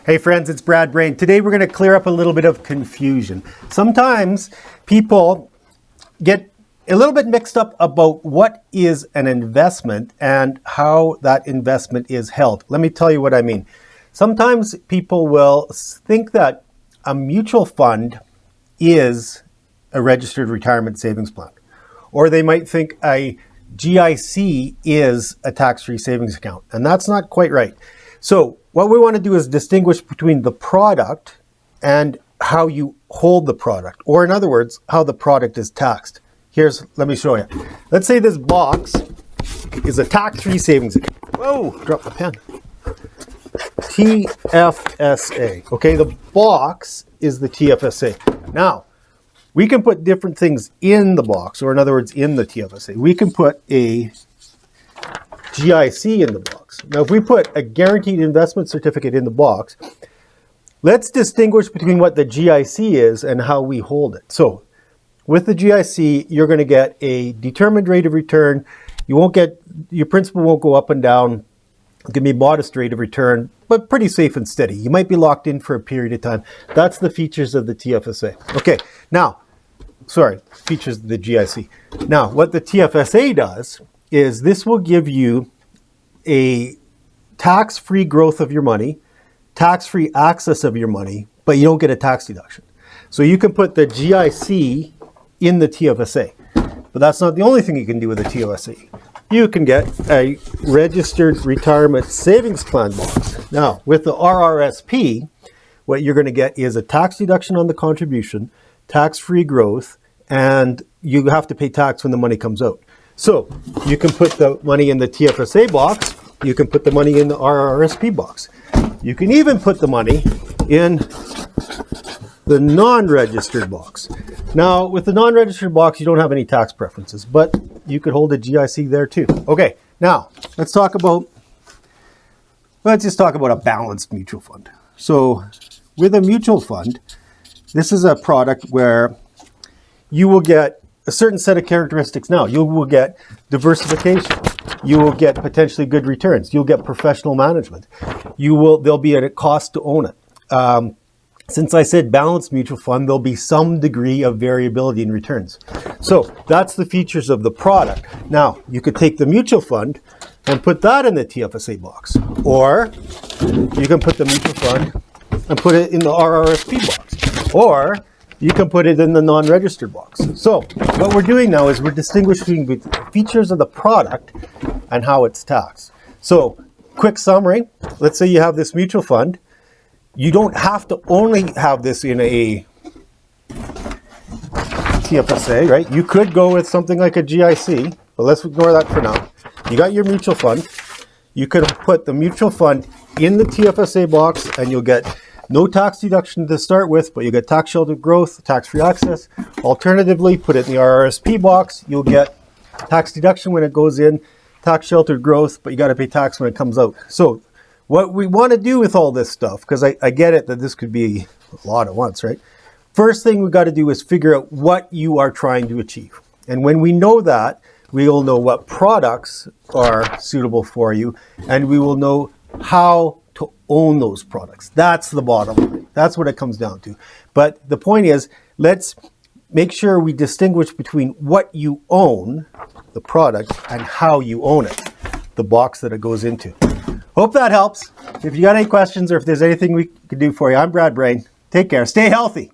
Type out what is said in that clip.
Hey friends, it's Brad Brain. Today we're going to clear up a little bit of confusion. Sometimes people get a little bit mixed up about what is an investment and how that investment is held. Let me tell you what I mean. Sometimes people will think that a mutual fund is a registered retirement savings plan. Or they might think a GIC is a tax-free savings account. And that's not quite right. So what we want to do is distinguish between the product and how you hold the product, or in other words, how the product is taxed. Let me show you. Let's say this box is a tax-free savings account. Whoa, dropped the pen. TFSA. Okay, the box is the TFSA. Now, we can put different things in the box, or in other words, in the TFSA. We can put a GIC in the box. Now, if we put a guaranteed investment certificate in the box, let's distinguish between what the GIC is and how we hold it. So, with the GIC, you're going to get a determined rate of return. Your principal won't go up and down. It's going to be a modest rate of return, but pretty safe and steady. You might be locked in for a period of time. That's the features of the TFSA. Okay, features of the GIC. Now, what the TFSA does is this will give you a tax-free growth of your money, tax-free access of your money, but you don't get a tax deduction. So you can put the GIC in the TFSA, but that's not the only thing you can do with the TFSA. You can get a registered retirement savings plan box. Now, with the RRSP, what you're going to get is a tax deduction on the contribution, tax-free growth, and you have to pay tax when the money comes out. So you can put the money in the TFSA box. You can put the money in the RRSP box. You can even put the money in the non-registered box. Now, with the non-registered box, you don't have any tax preferences, but you could hold a GIC there too. Okay, now let's just talk about a balanced mutual fund. So with a mutual fund, this is a product where you will get a certain set of characteristics. Now, you will get diversification. You will get potentially good returns. You'll get professional management. There'll be a cost to own it. Since I said balanced mutual fund, there'll be some degree of variability in returns. So that's the features of the product. Now, you could take the mutual fund and put that in the TFSA box. Or you can put the mutual fund and put it in the RRSP box. Or you can put it in the non-registered box. So what we're doing now is we're distinguishing the features of the product and how it's taxed. So quick summary, let's say you have this mutual fund. You don't have to only have this in a TFSA, right? You could go with something like a GIC, but let's ignore that for now. You got your mutual fund. You could put the mutual fund in the TFSA box and you'll get no tax deduction to start with, but you get tax sheltered growth, tax-free access. Alternatively, put it in the RRSP box. You'll get tax deduction when it goes in, tax sheltered growth, but you got to pay tax when it comes out. So what we want to do with all this stuff, because I get it that this could be a lot at once, right? First thing we got to do is figure out what you are trying to achieve. And when we know that, we will know what products are suitable for you, and we will know how to own those products. That's the bottom line. That's what it comes down to. But the point is, let's make sure we distinguish between what you own, the product, and how you own it, the box that it goes into. Hope that helps. If you got any questions or if there's anything we can do for you, I'm Brad Brain. Take care. Stay healthy.